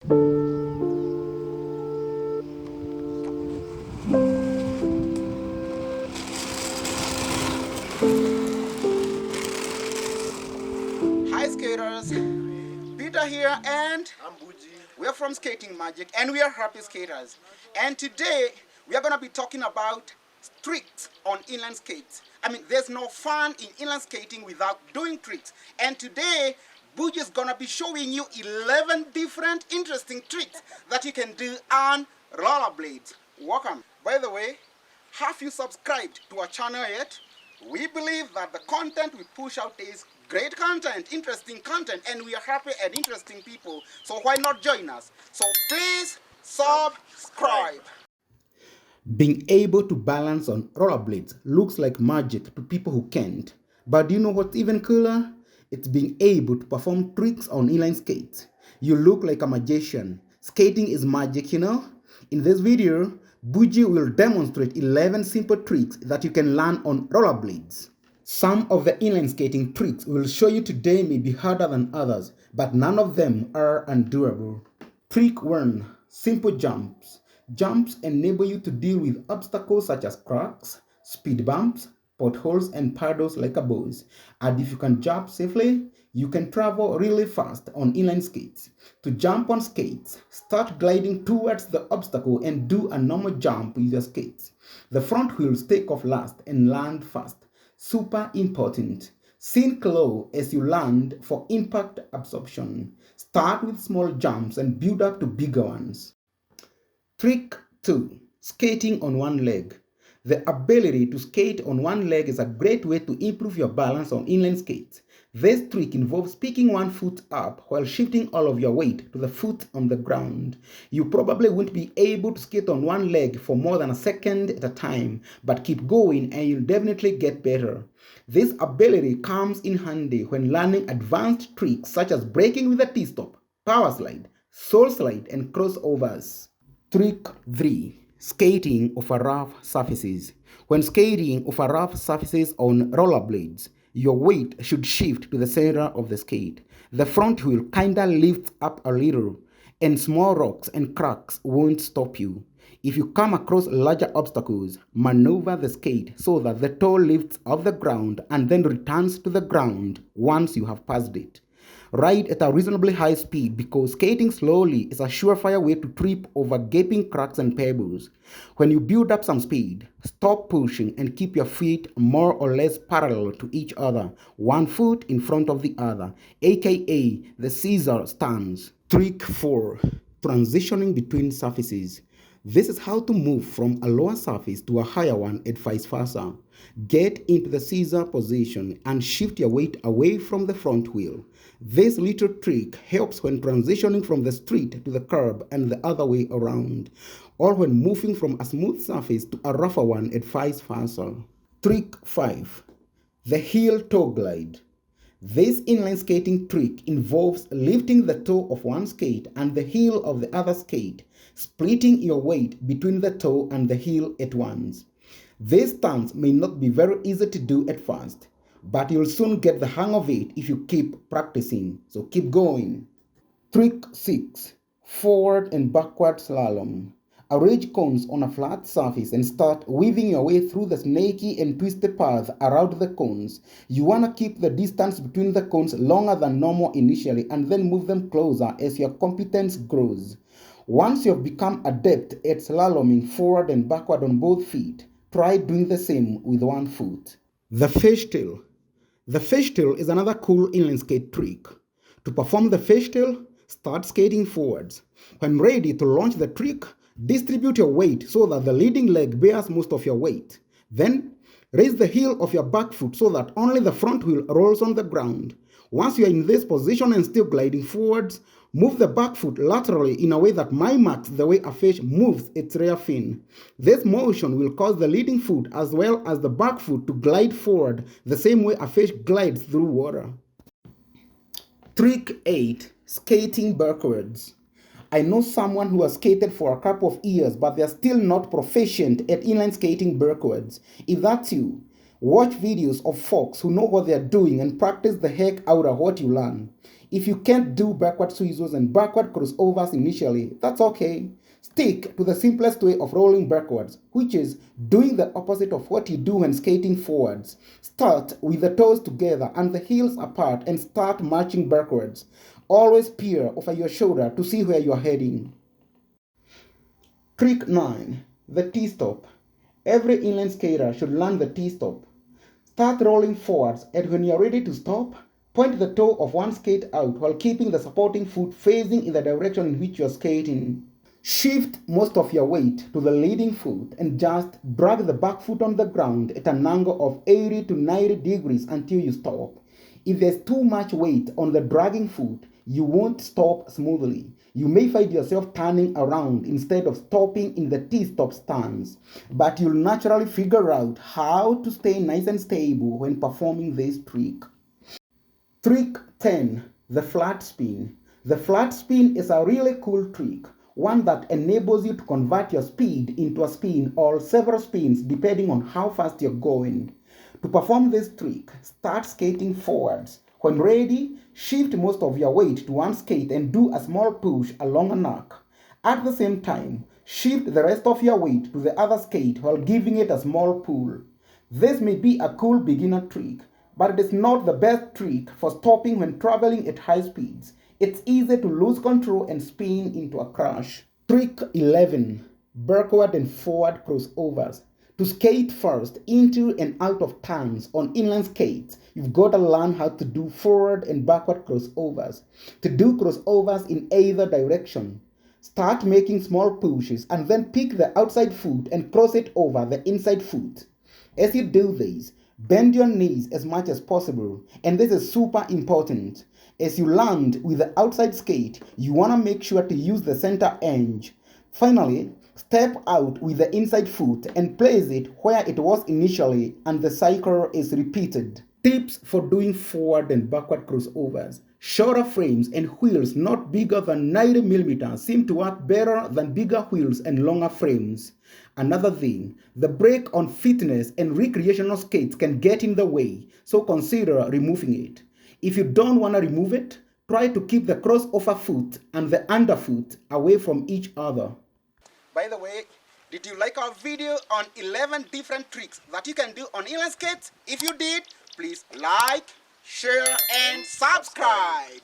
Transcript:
Hi skaters, Peter here and I'm Buji. we are from Skating Magic and we are happy skaters. And today we are going to be talking about tricks on inline skates. I mean, there's no fun in inline skating without doing tricks. And today Buji is going to be showing you 11 different interesting tricks that you can do on rollerblades. Welcome. By the way, have you subscribed to our channel yet? We believe that the content we push out is great content, interesting content, and we are happy and interesting people. So why not join us? So please subscribe. Being able to balance on rollerblades looks like magic to people who can't. But do you know what's even cooler? It's being able to perform tricks on inline skates. You look like a magician. Skating is magic, you know? In this video, Buji will demonstrate 11 simple tricks that you can learn on rollerblades. Some of the inline skating tricks we will show you today may be harder than others, but none of them are undoable. Trick 1. Simple jumps. Jumps enable you to deal with obstacles such as cracks, speed bumps, potholes, and puddles like a boss. And if you can jump safely, you can travel really fast on inline skates. To jump on skates, start gliding towards the obstacle and do a normal jump with your skates. The front wheels take off last and land fast. Super important. Sink low as you land for impact absorption. Start with small jumps and build up to bigger ones. Trick 2. Skating on one leg. The ability to skate on one leg is a great way to improve your balance on inline skates. This trick involves picking one foot up while shifting all of your weight to the foot on the ground. You probably won't be able to skate on one leg for more than a second at a time, but keep going and you'll definitely get better. This ability comes in handy when learning advanced tricks such as braking with a T-stop, power slide, soul slide, and crossovers. Trick 3. Skating over rough surfaces. When skating over rough surfaces on rollerblades, your weight should shift to the center of the skate. The front wheel kinda lifts up a little, and small rocks and cracks won't stop you. If you come across larger obstacles, maneuver the skate so that the toe lifts off the ground and then returns to the ground once you have passed it. Ride at a reasonably high speed because skating slowly is a surefire way to trip over gaping cracks and pebbles. When you build up some speed, stop pushing and keep your feet more or less parallel to each other, one foot in front of the other, aka the Caesar stance. Trick 4. Transitioning between surfaces. This is how to move from a lower surface to a higher one and vice versa. Get into the Caesar position and shift your weight away from the front wheel. This little trick helps when transitioning from the street to the curb and the other way around, or when moving from a smooth surface to a rougher one and vice versa. Trick 5. The heel toe glide. This inline skating trick involves lifting the toe of one skate and the heel of the other skate, splitting your weight between the toe and the heel at once. This stance may not be very easy to do at first, but you'll soon get the hang of it if you keep practicing, so keep going. Trick 6. Forward and backward slalom. Arrange cones on a flat surface and start weaving your way through the snaky and twisted path around the cones. You want to keep the distance between the cones longer than normal initially and then move them closer as your competence grows. Once you have become adept at slaloming forward and backward on both feet, try doing the same with one foot. The fishtail. The fishtail is another cool inline skate trick. To perform the fishtail, start skating forwards. When ready to launch the trick, distribute your weight so that the leading leg bears most of your weight. Then, raise the heel of your back foot so that only the front wheel rolls on the ground. Once you are in this position and still gliding forwards, move the back foot laterally in a way that mimics the way a fish moves its rear fin. This motion will cause the leading foot as well as the back foot to glide forward the same way a fish glides through water. Trick 8. Skating backwards. I know someone who has skated for a couple of years but they are still not proficient at inline skating backwards. If that's you, Watch videos of folks who know what they're doing and practice the heck out of what you learn. If you can't do backward swizzles and backward crossovers initially, that's okay. Stick to the simplest way of rolling backwards, which is doing the opposite of what you do when skating forwards. Start with the toes together and the heels apart and start marching backwards. Always peer over your shoulder to see where you're heading. Trick 9. The T-stop. Every inline skater should learn the T-stop. Start rolling forwards, and when you're ready to stop, point the toe of one skate out while keeping the supporting foot facing in the direction in which you're skating. Shift most of your weight to the leading foot and just drag the back foot on the ground at an angle of 80 to 90 degrees until you stop. If there's too much weight on the dragging foot, you won't stop smoothly. You may find yourself turning around instead of stopping in the T-stop stance, but you'll naturally figure out how to stay nice and stable when performing this trick. Trick 10. The flat spin. The flat spin is a really cool trick, one that enables you to convert your speed into a spin or several spins depending on how fast you're going. To perform this trick, start skating forwards. When ready, shift most of your weight to one skate and do a small push along an arc. At the same time, shift the rest of your weight to the other skate while giving it a small pull. This may be a cool beginner trick, but it is not the best trick for stopping when traveling at high speeds. It's easy to lose control and spin into a crash. Trick 11. Backward and forward crossovers. To skate first into and out of turns on inline skates, you've got to learn how to do forward and backward crossovers. To do crossovers in either direction, start making small pushes and then pick the outside foot and cross it over the inside foot. As you do this, bend your knees as much as possible, and this is super important. As you land with the outside skate, you want to make sure to use the center edge. Finally, step out with the inside foot and place it where it was initially, and the cycle is repeated. Tips for doing forward and backward crossovers. Shorter frames and wheels not bigger than 90 millimeters seem to work better than bigger wheels and longer frames. Another thing, the brake on fitness and recreational skates can get in the way, so consider removing it. If you don't want to remove it, try to keep the crossover foot and the underfoot away from each other. By the way, did you like our video on 11 different tricks that you can do on inline skates? If you did, please like, share, and subscribe.